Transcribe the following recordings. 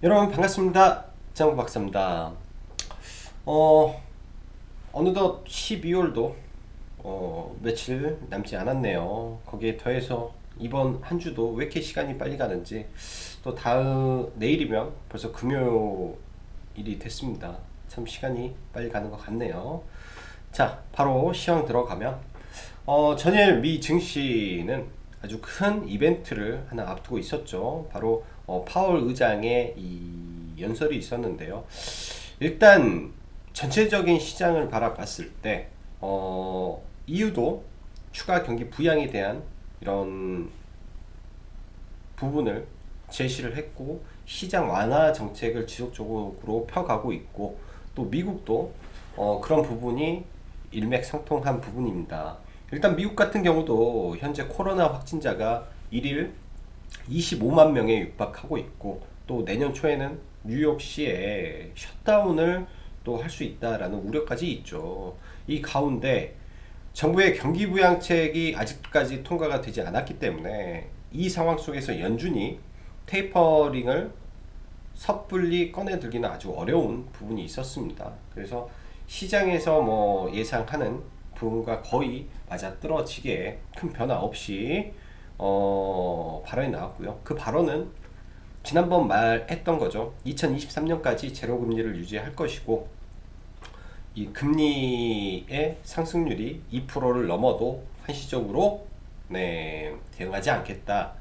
여러분 반갑습니다. 장구 박사입니다. 어느덧 12월도 며칠 남지 않았네요. 거기에 더해서 이번 한 주도 왜 이렇게 시간이 빨리 가는지, 또 다음 내일이면 벌써 금요일이 됐습니다. 참 시간이 빨리 가는 것 같네요. 자, 바로 시황 들어가면 전일 미 증시는 아주 큰 이벤트를 하나 앞두고 있었죠. 바로 파월 의장의 이 연설이 있었는데요. 일단 전체적인 시장을 바라봤을 때 이유도 추가 경기 부양에 대한 이런 부분을 제시를 했고, 시장 완화 정책을 지속적으로 펴가고 있고, 또 미국도 그런 부분이 일맥상통한 부분입니다. 일단 미국 같은 경우도 현재 코로나 확진자가 일일 25만 명에 육박하고 있고, 또 내년 초에는 뉴욕시에 셧다운을 또 할 수 있다라는 우려까지 있죠. 이 가운데 정부의 경기 부양책이 아직까지 통과가 되지 않았기 때문에 이 상황 속에서 연준이 테이퍼링을 섣불리 꺼내들기는 아주 어려운 부분이 있었습니다. 그래서 시장에서 뭐 예상하는 부분과 거의 맞아떨어지게 큰 변화 없이 발언이 나왔고요. 그 발언은 지난번 말했던 거죠. 2023년까지 제로 금리를 유지할 것이고, 이 금리의 상승률이 2%를 넘어도 한시적으로 대응하지 않겠다.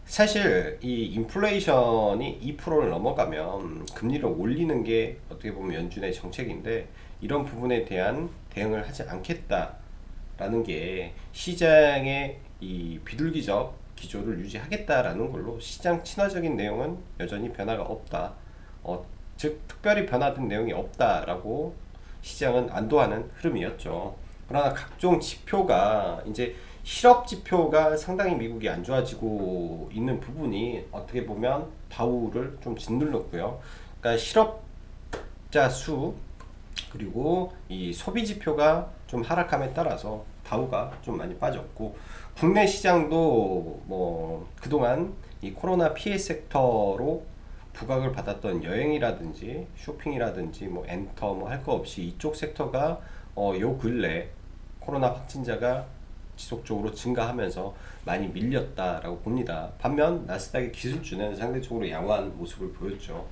사실 이 인플레이션이 2%를 넘어가면 금리를 올리는 게 어떻게 보면 연준의 정책인데, 이런 부분에 대한 대응을 하지 않겠다라는 게 시장의 이 비둘기적 기조를 유지하겠다라는 걸로, 시장 친화적인 내용은 여전히 변화가 없다. 즉 특별히 변화된 내용이 없다라고 시장은 안도하는 흐름이었죠. 그러나 각종 지표가 이제 실업 지표가 상당히 미국이 안 좋아지고 있는 부분이 어떻게 보면 다우를 좀 짓눌렀고요. 그러니까 실업자 수, 그리고 이 소비 지표가 좀 하락함에 따라서 다우가 좀 많이 빠졌고, 국내 시장도 뭐 그동안 이 코로나 피해 섹터로 부각을 받았던 여행이라든지 쇼핑이라든지 뭐 엔터 뭐 할 거 없이 이쪽 섹터가 요 근래 코로나 확진자가 지속적으로 증가하면서 많이 밀렸다라고 봅니다. 반면 나스닥의 기술주는 상대적으로 양호한 모습을 보였죠.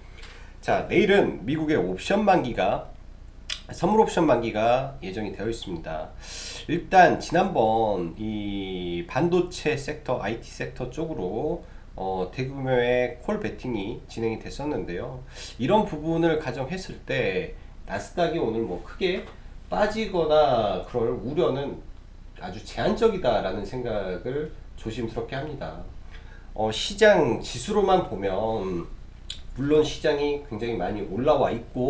자, 내일은 미국의 옵션 만기가 선물 옵션 만기가 예정이 되어 있습니다. 일단 지난번 이 반도체 섹터, IT 섹터 쪽으로 대규모의 콜 베팅이 진행이 됐었는데요. 이런 부분을 가정했을 때 나스닥이 오늘 뭐 크게 빠지거나 그럴 우려는 아주 제한적이다라는 생각을 조심스럽게 합니다. 시장 지수로만 보면 물론 시장이 굉장히 많이 올라와 있고,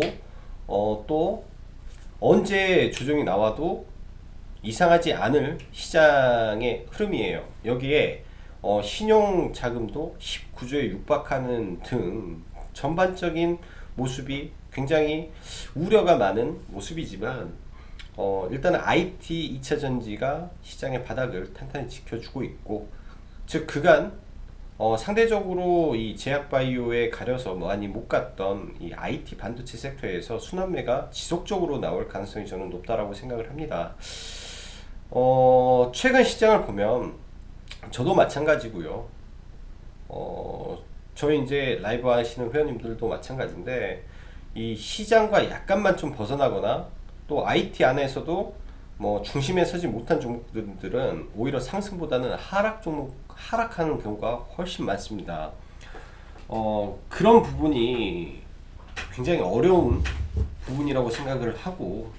또 언제 조정이 나와도 이상하지 않을 시장의 흐름이에요. 여기에 신용 자금도 19조에 육박하는 등 전반적인 모습이 굉장히 우려가 많은 모습이지만, 일단은 IT 2차 전지가 시장의 바닥을 탄탄히 지켜주고 있고, 즉 그간 상대적으로 이 제약 바이오에 가려서 많이 못 갔던 이 IT 반도체 섹터에서 순환매가 지속적으로 나올 가능성이 저는 높다라고 생각을 합니다. 최근 시장을 보면 저도 마찬가지고요. 저희 이제 라이브 하시는 회원님들도 마찬가지인데, 이 시장과 약간만 좀 벗어나거나 또 IT 안에서도 뭐 중심에 서지 못한 종목들은 오히려 상승보다는 하락하는 경우가 훨씬 많습니다. 그런 부분이 굉장히 어려운 부분이라고 생각을 하고,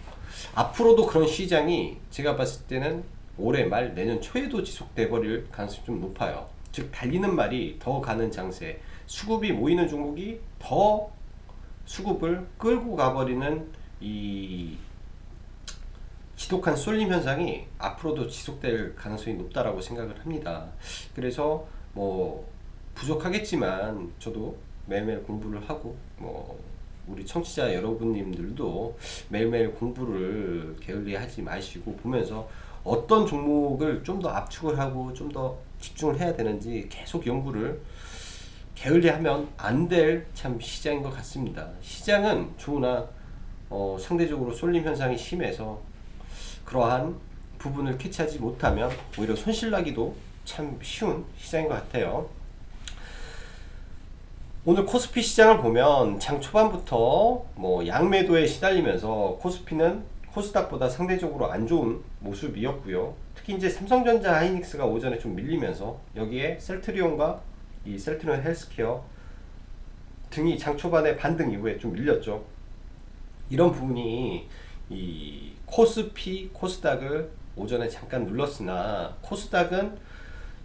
앞으로도 그런 시장이 제가 봤을 때는 올해 말 내년 초에도 지속돼 버릴 가능성이 좀 높아요. 즉 달리는 말이 더 가는 장세, 수급이 모이는 종목이 더 수급을 끌고 가버리는 이 지독한 쏠림 현상이 앞으로도 지속될 가능성이 높다라고 생각을 합니다. 그래서 뭐 부족하겠지만 저도 매일매일 공부를 하고, 뭐 우리 청취자 여러분님들도 매일매일 공부를 게을리하지 마시고 보면서 어떤 종목을 좀 더 압축을 하고 좀 더 집중을 해야 되는지 계속 연구를 게을리하면 안 될 참 시장인 것 같습니다. 시장은 좋으나 상대적으로 쏠림 현상이 심해서 그러한 부분을 캐치하지 못하면 오히려 손실나기도 참 쉬운 시장인 것 같아요. 오늘 코스피 시장을 보면 장 초반부터 뭐 양매도에 시달리면서 코스피는 코스닥보다 상대적으로 안 좋은 모습이었고요. 특히 이제 삼성전자 하이닉스가 오전에 좀 밀리면서 여기에 셀트리온과 이 셀트리온 헬스케어 등이 장 초반에 반등 이후에 좀 밀렸죠. 이런 부분이 이 코스피, 코스닥을 오전에 잠깐 눌렀으나 코스닥은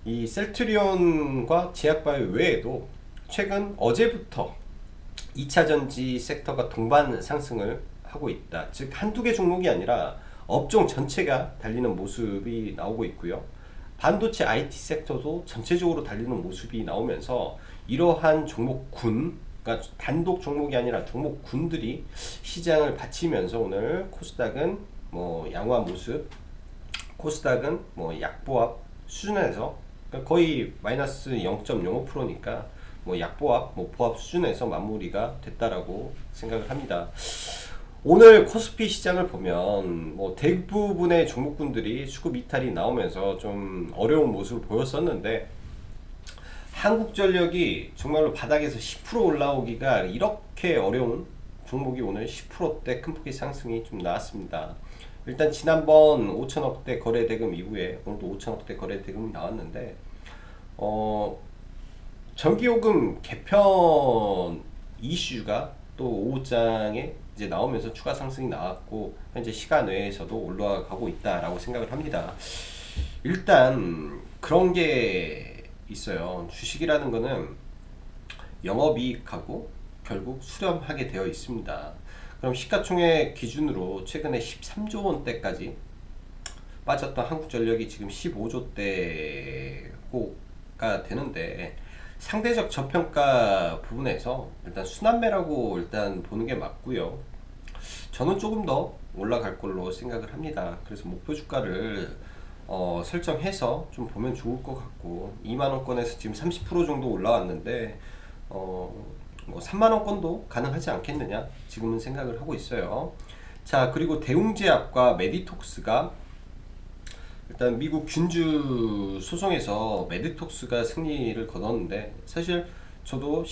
이 셀트리온과 제약바이오 외에도 최근 어제부터 2차전지 섹터가 동반 상승을 하고 있다. 즉 한두 개 종목이 아니라 업종 전체가 달리는 모습이 나오고 있고요. 반도체 IT 섹터도 전체적으로 달리는 모습이 나오면서 이러한 종목군, 그러니까 단독 종목이 아니라 종목군들이 시장을 받치면서 오늘 코스닥은 뭐 양호한 모습, 코스닥은 뭐 약보합 수준에서 그러니까 거의 마이너스 0.05%니까 뭐 약보합, 뭐 보합 수준에서 마무리가 됐다라고 생각을 합니다. 오늘 코스피 시장을 보면 뭐 대부분의 종목군들이 수급 이탈이 나오면서 좀 어려운 모습을 보였었는데 한국전력이 정말로 바닥에서 10% 올라오기가 이렇게 어려운 종목이 오늘 10%대 큰 폭의 상승이 좀 나왔습니다. 일단 지난번 5천억대 거래대금 이후에 오늘도 5천억대 거래대금이 나왔는데 전기요금 개편 이슈가 또 오후장에 이제 나오면서 추가 상승이 나왔고 현재 시간 외에서도 올라가고 있다라고 생각을 합니다. 일단 그런 게 있어요. 주식이라는 거는 영업이익하고 결국 수렴하게 되어 있습니다. 그럼 시가총액 기준으로 최근에 13조 원대까지 빠졌던 한국전력이 지금 15조 대가 되는데 상대적 저평가 부분에서 일단 순환매라고 일단 보는 게 맞고요. 저는 조금 더 올라갈 걸로 생각을 합니다. 그래서 목표 주가를 설정해서 좀 보면 좋을 것 같고 2만원권에서 지금 30% 정도 올라왔는데 뭐 3만원권도 가능하지 않겠느냐 지금은 생각을 하고 있어요. 자, 그리고 대웅제약과 메디톡스가 일단 미국 균주 소송에서 메디톡스가 승리를 거뒀는데 사실 저도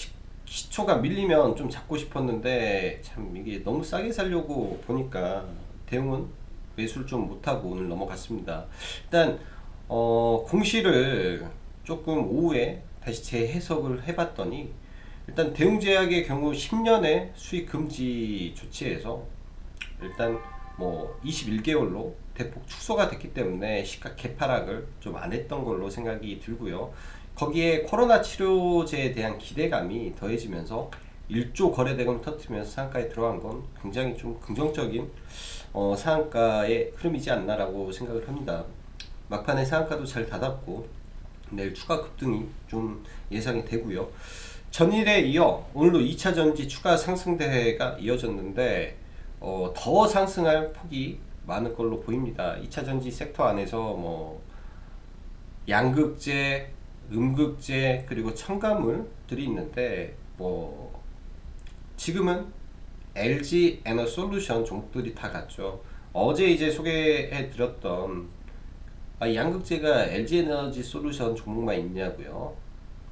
시초가 밀리면 좀 잡고 싶었는데 참 이게 너무 싸게 살려고 보니까 대웅은 매수를 좀 못하고 오늘 넘어갔습니다. 일단 공시를 조금 오후에 다시 재해석을 해봤더니 일단 대웅제약의 경우 10년의 수익 금지 조치에서 일단 뭐 21개월로 대폭 축소가 됐기 때문에 시가 개파락을 좀 안 했던 걸로 생각이 들고요. 거기에 코로나 치료제에 대한 기대감이 더해지면서 1조 거래대금을 터뜨리면서 상한가에 들어간 건 굉장히 좀 긍정적인 상한가의 흐름이지 않나라고 생각을 합니다. 막판에 상한가도 잘 닫았고 내일 추가 급등이 좀 예상이 되고요. 전일에 이어 오늘도 2차전지 추가 상승대회가 이어졌는데 더 상승할 폭이 많을 걸로 보입니다. 2차전지 섹터 안에서 뭐 양극재, 음극재 그리고 첨가물들이 있는데 뭐 지금은 LG 에너솔루션 종목들이 다 같죠. 어제 이제 소개해 드렸던 양극재가 LG 에너지 솔루션 종목만 있냐고요.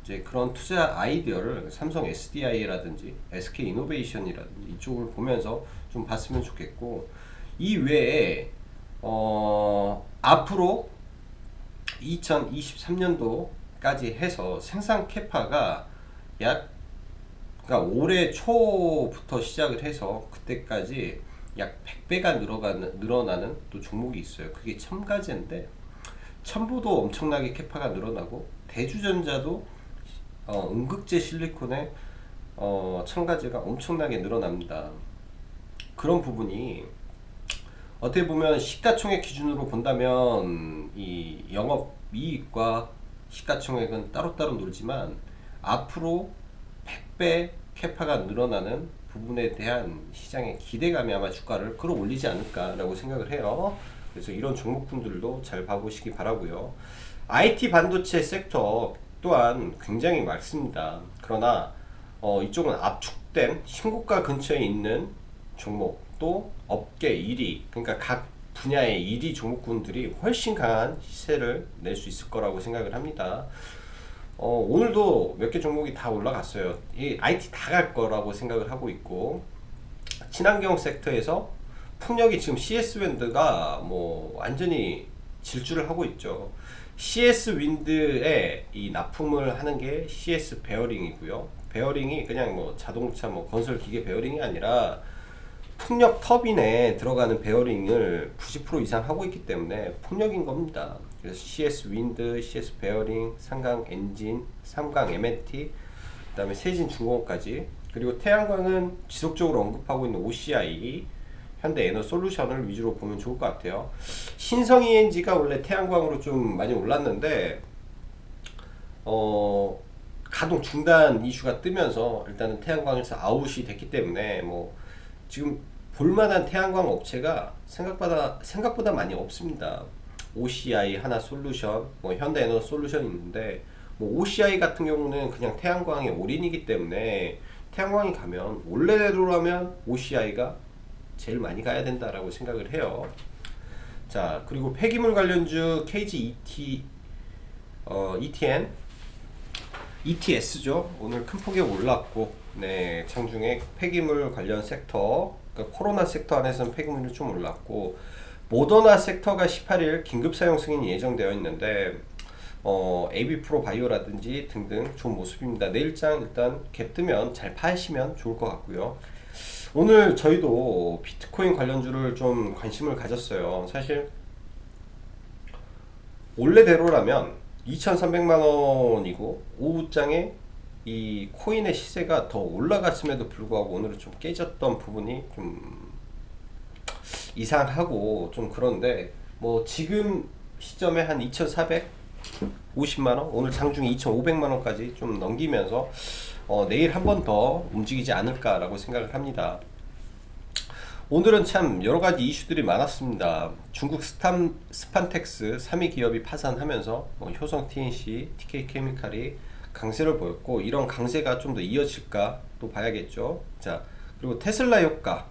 이제 그런 투자 아이디어를 삼성 SDI라든지 SK 이노베이션이라든지 이쪽을 보면서 좀 봤으면 좋겠고 이 외에 앞으로 2023년도까지 해서 생산 캐파가 그러니까 올해 초부터 시작을 해서 그때까지 약 100배가 늘어나는 또 종목이 있어요. 그게 첨가제인데 첨보도 엄청나게 캐파가 늘어나고 대주전자도 음극재 실리콘의 첨가제가 엄청나게 늘어납니다. 그런 부분이 어떻게 보면 시가총액 기준으로 본다면 이 영업이익과 시가총액은 따로따로 놀지만 앞으로 100배 캐파가 늘어나는 부분에 대한 시장의 기대감이 아마 주가를 끌어올리지 않을까라고 생각을 해요. 그래서 이런 종목군들도 잘 봐보시기 바라고요. IT 반도체 섹터 또한 굉장히 많습니다. 그러나 이쪽은 압축된 신고가 근처에 있는 종목, 또 업계 1위, 그러니까 각 분야의 1위 종목군들이 훨씬 강한 시세를 낼 수 있을 거라고 생각을 합니다. 오늘도 몇 개 종목이 다 올라갔어요. 이 IT 다 갈 거라고 생각을 하고 있고, 친환경 섹터에서 풍력이 지금 CS 윈드가 뭐 완전히 질주를 하고 있죠. CS 윈드에 이 납품을 하는 게 CS 베어링이고요. 베어링이 그냥 뭐 자동차 뭐 건설 기계 베어링이 아니라 풍력 터빈에 들어가는 베어링을 90% 이상 하고 있기 때문에 풍력인 겁니다. 그래서 CS 윈드, CS 베어링, 삼강 엔진, 삼강 MNT, 그다음에 세진 중공업까지, 그리고 태양광은 지속적으로 언급하고 있는 OCI, 현대 에너 솔루션을 위주로 보면 좋을 것 같아요. 신성 ENG가 원래 태양광으로 좀 많이 올랐는데 가동 중단 이슈가 뜨면서 일단은 태양광에서 아웃이 됐기 때문에 뭐 지금 볼만한 태양광 업체가 생각보다 많이 없습니다. OCI 하나 솔루션, 뭐 현대 에너 솔루션이 있는데, 뭐 OCI 같은 경우는 그냥 태양광의 올인이기 때문에 태양광이 가면 원래대로라면 OCI가 제일 많이 가야 된다라고 생각을 해요. 자, 그리고 폐기물 관련주 KG ETN, ETS죠. 오늘 큰 폭에 올랐고, 네, 장중에 폐기물 관련 섹터, 그러니까 코로나 섹터 안에서는 폐기물이 좀 올랐고, 모더나 섹터가 18일 긴급 사용 승인이 예정되어 있는데, AB프로 바이오라든지 등등 좋은 모습입니다. 내일장 일단 갭 뜨면 잘 파시면 좋을 것 같고요. 오늘 저희도 비트코인 관련주를 좀 관심을 가졌어요. 사실 원래대로라면 2,300만 원이고 오후장에 이 코인의 시세가 더 올라갔음에도 불구하고 오늘은 좀 깨졌던 부분이 좀 이상하고 좀 그런데, 뭐 지금 시점에 한 2,450만원, 오늘 장중에 2,500만원까지 좀 넘기면서 내일 한 번 더 움직이지 않을까라고 생각을 합니다. 오늘은 참 여러가지 이슈들이 많았습니다. 중국 스판텍스 3위 기업이 파산하면서 뭐 효성 TNC, TK케미칼이 강세를 보였고, 이런 강세가 좀 더 이어질까 또 봐야겠죠. 자, 그리고 테슬라 효과,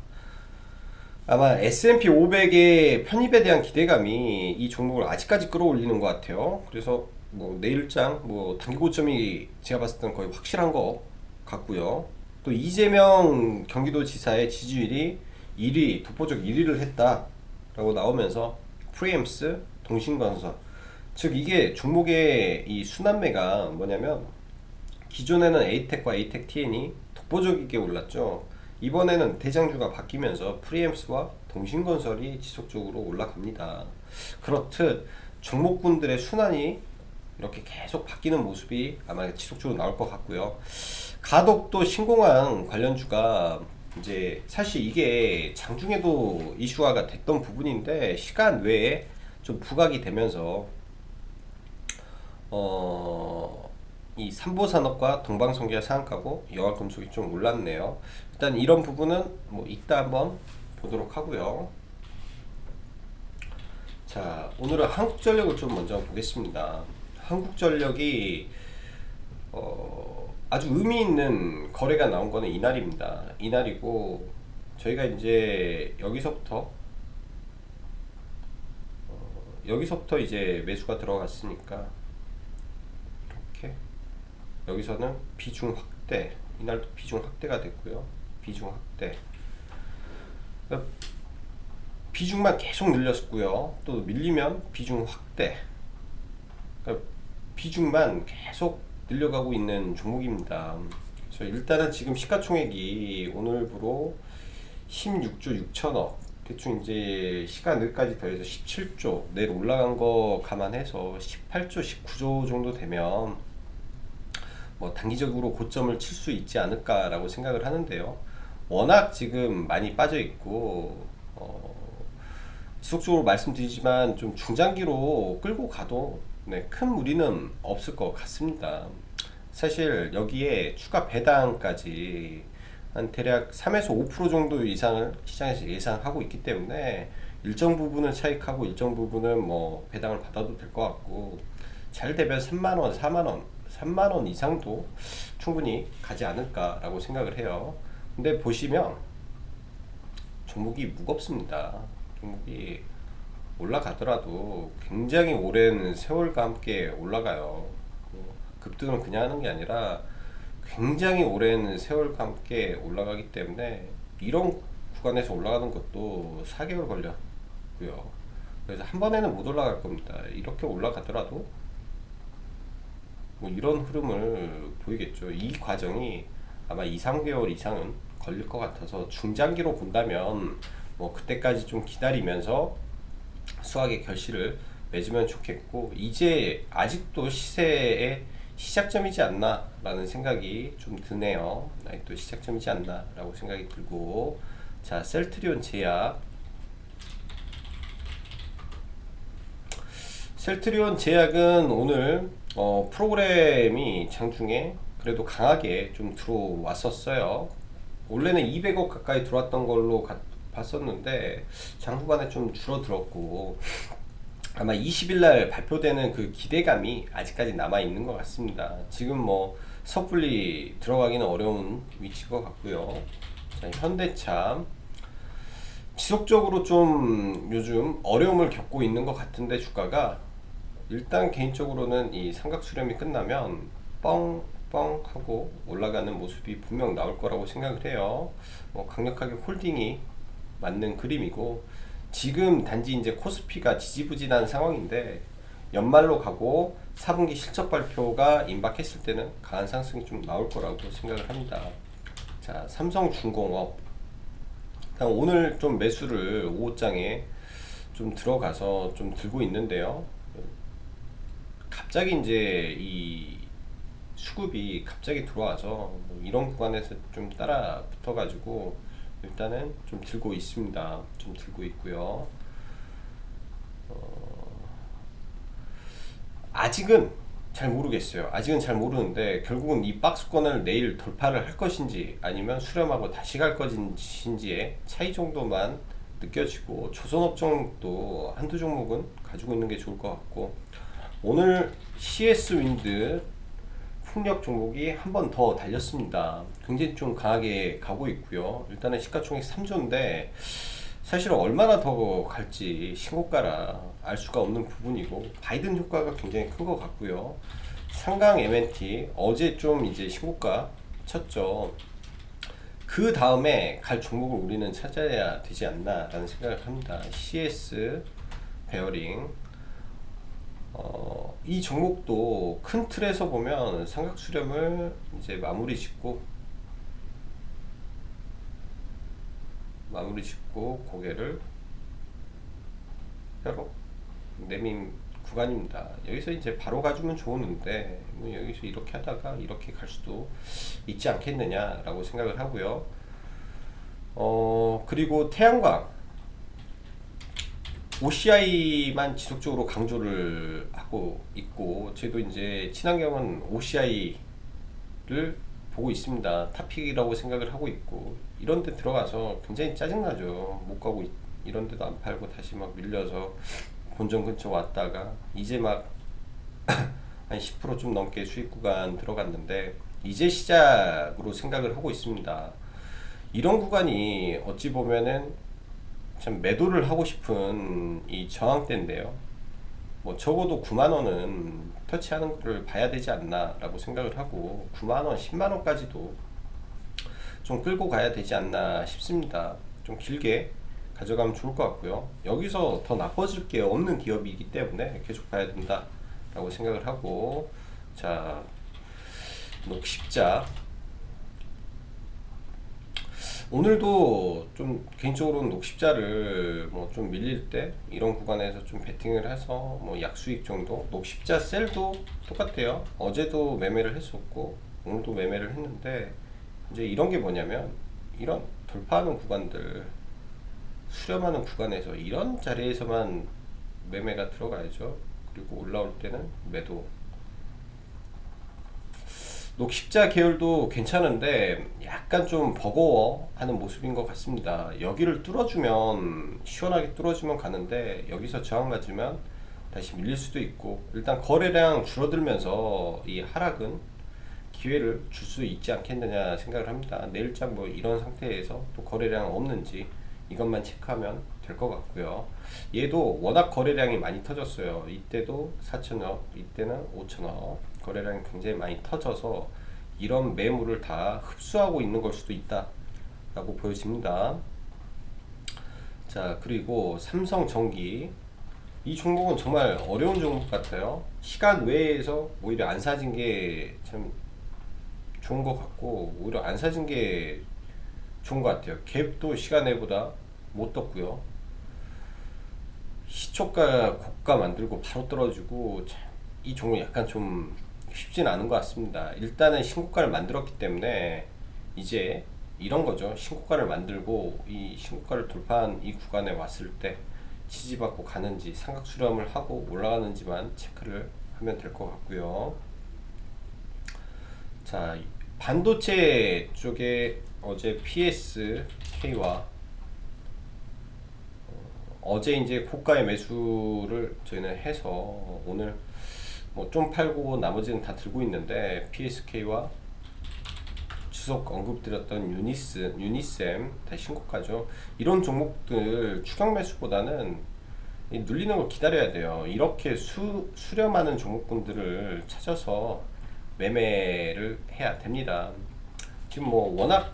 아마 S&P 500의 편입에 대한 기대감이 이 종목을 아직까지 끌어올리는 것 같아요. 그래서 뭐 내일장 뭐 단기 고점이 제가 봤을 땐 거의 확실한 것 같고요. 또 이재명 경기도지사의 지지율이 1위, 독보적 1위를 했다라고 나오면서 프리엠스, 동신건설, 즉 이게 종목의 이 순환매가 뭐냐면, 기존에는 에이텍과 에이텍 TN이 독보적이게 올랐죠. 이번에는 대장주가 바뀌면서 프리엠스와 동신건설이 지속적으로 올라갑니다. 그렇듯 종목군들의 순환이 이렇게 계속 바뀌는 모습이 아마 지속적으로 나올 것 같고요. 가덕도 신공항 관련주가 이제 사실 이게 장중에도 이슈화가 됐던 부분인데 시간 외에 좀 부각이 되면서 이 삼보산업과 동방성기가 상한가고 여활금속이 좀 올랐네요. 일단 이런 부분은 뭐 이따 한번 보도록 하고요. 자, 오늘은 한국전력을 좀 먼저 보겠습니다. 한국전력이 아주 의미 있는 거래가 나온 거는 이날입니다. 이날이고, 저희가 이제 여기서부터 이제 매수가 들어갔으니까 이렇게 여기서는 비중 확대, 이날도 비중 확대가 됐고요. 비중 확대, 비중만 계속 늘렸고요. 또 밀리면 비중 확대, 비중만 계속 늘려가고 있는 종목입니다. 그래서 일단은 지금 시가총액이 오늘부로 16조 6천억, 대충 이제 시간을까지 더해서 17조 내일 올라간 거 감안해서 18조 19조 정도 되면 뭐 단기적으로 고점을 칠 수 있지 않을까라고 생각을 하는데요. 워낙 지금 많이 빠져 있고, 지속적으로 말씀드리지만 좀 중장기로 끌고 가도 큰 무리는 없을 것 같습니다. 사실 여기에 추가 배당까지 한 대략 3에서 5% 정도 이상을 시장에서 예상하고 있기 때문에 일정 부분은 차익하고 일정 부분은 뭐 배당을 받아도 될 것 같고, 잘 되면 3만원, 4만원, 3만원 이상도 충분히 가지 않을까라고 생각을 해요. 근데 보시면 종목이 무겁습니다. 종목이 올라가더라도 굉장히 오랜 세월과 함께 올라가요. 급등을 그냥 하는 게 아니라 굉장히 오랜 세월과 함께 올라가기 때문에 이런 구간에서 올라가는 것도 4개월 걸렸고요. 그래서 한 번에는 못 올라갈 겁니다. 이렇게 올라가더라도 뭐 이런 흐름을 보이겠죠. 이 과정이 아마 2, 3개월 이상은 걸릴 것 같아서 중장기로 본다면 뭐 그때까지 좀 기다리면서 수학의 결실을 맺으면 좋겠고, 이제 아직도 시세의 시작점이지 않나 라는 생각이 좀 드네요. 아직도 시작점이지 않나 라고 생각이 들고, 자, 셀트리온 제약. 셀트리온 제약은 오늘 프로그램이 장중에 그래도 강하게 좀 들어왔었어요. 원래는 200억 가까이 들어왔던 걸로 봤었는데 장후반에 좀 줄어들었고, 아마 20일날 발표되는 그 기대감이 아직까지 남아 있는 것 같습니다. 지금 뭐 섣불리 들어가기는 어려운 위치인 것 같고요. 자, 현대차 지속적으로 좀 요즘 어려움을 겪고 있는 것 같은데, 주가가 일단 개인적으로는 이 삼각 수렴이 끝나면 뻥뻥 하고 올라가는 모습이 분명 나올 거라고 생각을 해요. 뭐 강력하게 홀딩이 맞는 그림이고, 지금 단지 이제 코스피가 지지부진한 상황인데 연말로 가고 4분기 실적 발표가 임박했을 때는 강한 상승이 좀 나올 거라고 생각을 합니다. 자, 삼성중공업 오늘 좀 매수를 5호장에 좀 들어가서 좀 들고 있는데요. 갑자기 이제 이 수급이 갑자기 들어와서 뭐 이런 구간에서 좀 따라 붙어가지고 일단은 좀 들고 있습니다. 좀 들고 있고요. 아직은 잘 모르겠어요. 아직은 잘 모르는데 결국은 이 박스권을 내일 돌파를 할 것인지 아니면 수렴하고 다시 갈 것인지의 차이 정도만 느껴지고, 조선업종도 한두 종목은 가지고 있는 게 좋을 것 같고, 오늘 CS 윈드 풍력 종목이 한 번 더 달렸습니다. 굉장히 좀 강하게 가고 있고요. 일단은 시가총액 3조인데 사실 얼마나 더 갈지 신고가라 알 수가 없는 부분이고, 바이든 효과가 굉장히 큰 것 같고요. 상강 M&T 어제 좀 이제 신고가 쳤죠. 그 다음에 갈 종목을 우리는 찾아야 되지 않나 라는 생각을 합니다. CS 베어링, 이 종목도 큰 틀에서 보면 삼각 수렴을 이제 마무리 짓고 고개를 펴로 내민 구간입니다. 여기서 이제 바로 가주면 좋은데 뭐 여기서 이렇게 하다가 이렇게 갈 수도 있지 않겠느냐라고 생각을 하고요. 그리고 태양광 OCI만 지속적으로 강조를 하고 있고, 저도 이제 친환경은 OCI를 보고 있습니다. 탑픽이라고 생각을 하고 있고, 이런 데 들어가서 굉장히 짜증나죠. 못 가고 이런 데도 안 팔고 다시 막 밀려서 본전 근처 왔다가 이제 막 한 10% 좀 넘게 수익 구간 들어갔는데 이제 시작으로 생각을 하고 있습니다. 이런 구간이 어찌 보면은 참 매도를 하고 싶은 이 저항대인데요. 뭐 적어도 9만원은 터치하는 것을 봐야 되지 않나 라고 생각을 하고, 9만원 10만원까지도 좀 끌고 가야 되지 않나 싶습니다. 좀 길게 가져가면 좋을 것 같고요. 여기서 더 나빠질 게 없는 기업이기 때문에 계속 봐야 된다 라고 생각을 하고, 자, 녹십자 오늘도 좀 개인적으로는 녹십자를 뭐 좀 밀릴 때 이런 구간에서 좀 베팅을 해서 뭐 약수익 정도, 녹십자 셀도 똑같아요. 어제도 매매를 했었고 오늘도 매매를 했는데, 이제 이런 게 뭐냐면 이런 돌파하는 구간들, 수렴하는 구간에서 이런 자리에서만 매매가 들어가야죠. 그리고 올라올 때는 매도. 녹십자 계열도 괜찮은데 약간 좀 버거워하는 모습인 것 같습니다. 여기를 뚫어주면 시원하게 뚫어주면 가는데 여기서 저항 맞으면 다시 밀릴 수도 있고, 일단 거래량 줄어들면서 이 하락은 기회를 줄 수 있지 않겠느냐 생각을 합니다. 내일장 뭐 이런 상태에서 또 거래량 없는지 이것만 체크하면 될 것 같고요. 얘도 워낙 거래량이 많이 터졌어요. 이때도 4천억, 이때는 5천억 거래량이 굉장히 많이 터져서 이런 매물을 다 흡수하고 있는 걸 수도 있다 라고 보여집니다. 자, 그리고 삼성전기, 이 종목은 정말 어려운 종목 같아요. 시간 외에서 오히려 안 사진 게 참 좋은 것 같고, 오히려 안 사진 게 좋은 것 같아요. 갭도 시간 외보다 못 떴고요. 시초가 고가 만들고 바로 떨어지고, 참, 이 종목 약간 좀 쉽진 않은 것 같습니다. 일단은 신고가를 만들었기 때문에 이제 이런 거죠. 신고가를 만들고 이 신고가를 돌파한 이 구간에 왔을 때 지지받고 가는지 삼각 수렴을 하고 올라가는지만 체크를 하면 될 것 같고요. 자, 반도체 쪽에 어제 PSK와 어제 이제 고가의 매수를 저희는 해서 오늘 뭐 좀 팔고 나머지는 다 들고 있는데, PSK와 주석 언급드렸던 유니셈 다시 신고가죠. 이런 종목들 추격 매수보다는 눌리는 걸 기다려야 돼요. 이렇게 수렴하는 종목군들을 찾아서 매매를 해야 됩니다. 지금 뭐 워낙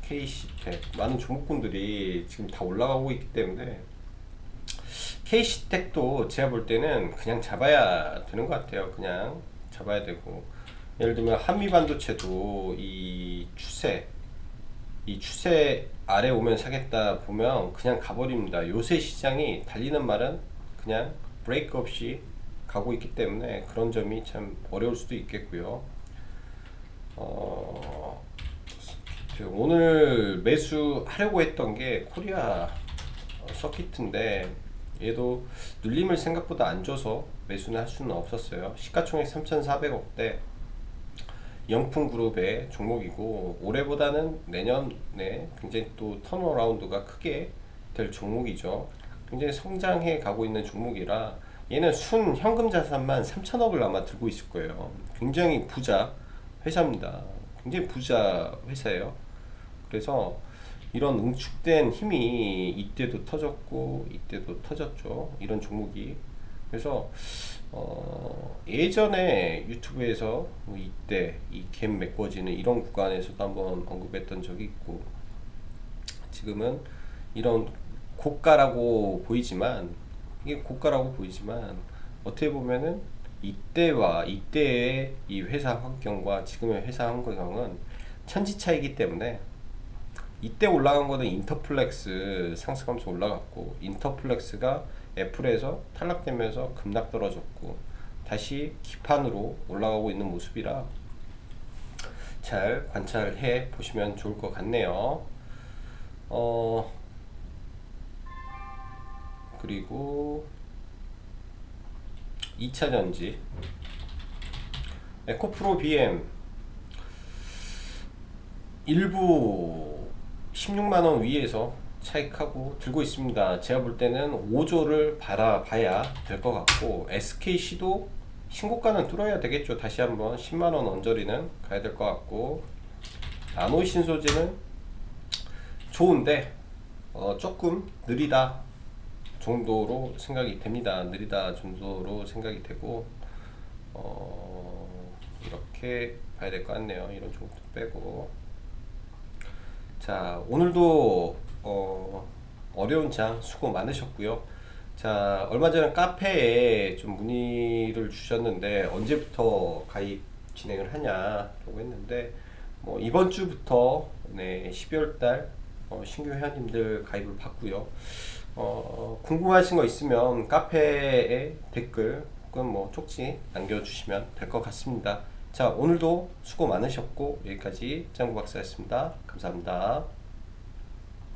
KC텍 많은 종목군들이 지금 다 올라가고 있기 때문에 KC텍도 제가 볼 때는 그냥 잡아야 되는 것 같아요. 그냥 잡아야 되고, 예를 들면 한미반도체도 이 추세 아래 오면 사겠다 보면 그냥 가버립니다. 요새 시장이 달리는 말은 그냥 브레이크 없이 가고 있기 때문에 그런 점이 참 어려울 수도 있겠고요. 오늘 매수하려고 했던 게 코리아 서킷인데, 얘도 눌림을 생각보다 안 줘서 매수는 할 수는 없었어요. 시가총액 3,400억대 영풍그룹의 종목이고, 올해보다는 내년에 굉장히 또 턴어라운드가 크게 될 종목이죠. 굉장히 성장해 가고 있는 종목이라 얘는 순 현금 자산만 3천억을 아마 들고 있을 거예요. 굉장히 부자 회사입니다. 굉장히 부자 회사예요. 그래서 이런 응축된 힘이 이때도 터졌고 이때도 터졌죠. 이런 종목이. 그래서 예전에 유튜브에서 뭐 이때 이 갭 메꿔지는 이런 구간에서도 한번 언급했던 적이 있고, 지금은 이런 고가라고 보이지만, 이게 고가라고 보이지만 어떻게 보면은 이때와 이때의 이 회사 환경과 지금의 회사 환경은 천지 차이기 때문에, 이때 올라간 거는 인터플렉스 상승하면서 올라갔고, 인터플렉스가 애플에서 탈락되면서 급락 떨어졌고 다시 기판으로 올라가고 있는 모습이라 잘 관찰해 보시면 좋을 것 같네요. 그리고 2차전지 에코프로 BM 일부 16만원 위에서 차익하고 들고 있습니다. 제가 볼 때는 5조를 바라봐야 될 것 같고, SKC도 신고가는 뚫어야 되겠죠. 다시 한번 10만원 언저리는 가야 될 것 같고, 나노신소재는 좋은데 조금 느리다 정도로 생각이 됩니다. 느리다 정도로 생각이 되고, 이렇게 봐야 될 것 같네요. 이런 종목도 빼고. 자, 오늘도 어려운 장 수고 많으셨고요. 자, 얼마 전에 카페에 좀 문의를 주셨는데 언제부터 가입 진행을 하냐라고 했는데, 뭐 이번 주부터 12월 달 신규 회원님들 가입을 받고요. 궁금하신 거 있으면 카페에 댓글 혹은 뭐 쪽지 남겨주시면 될 것 같습니다. 자, 오늘도 수고 많으셨고 여기까지 짱구 박사였습니다. 감사합니다.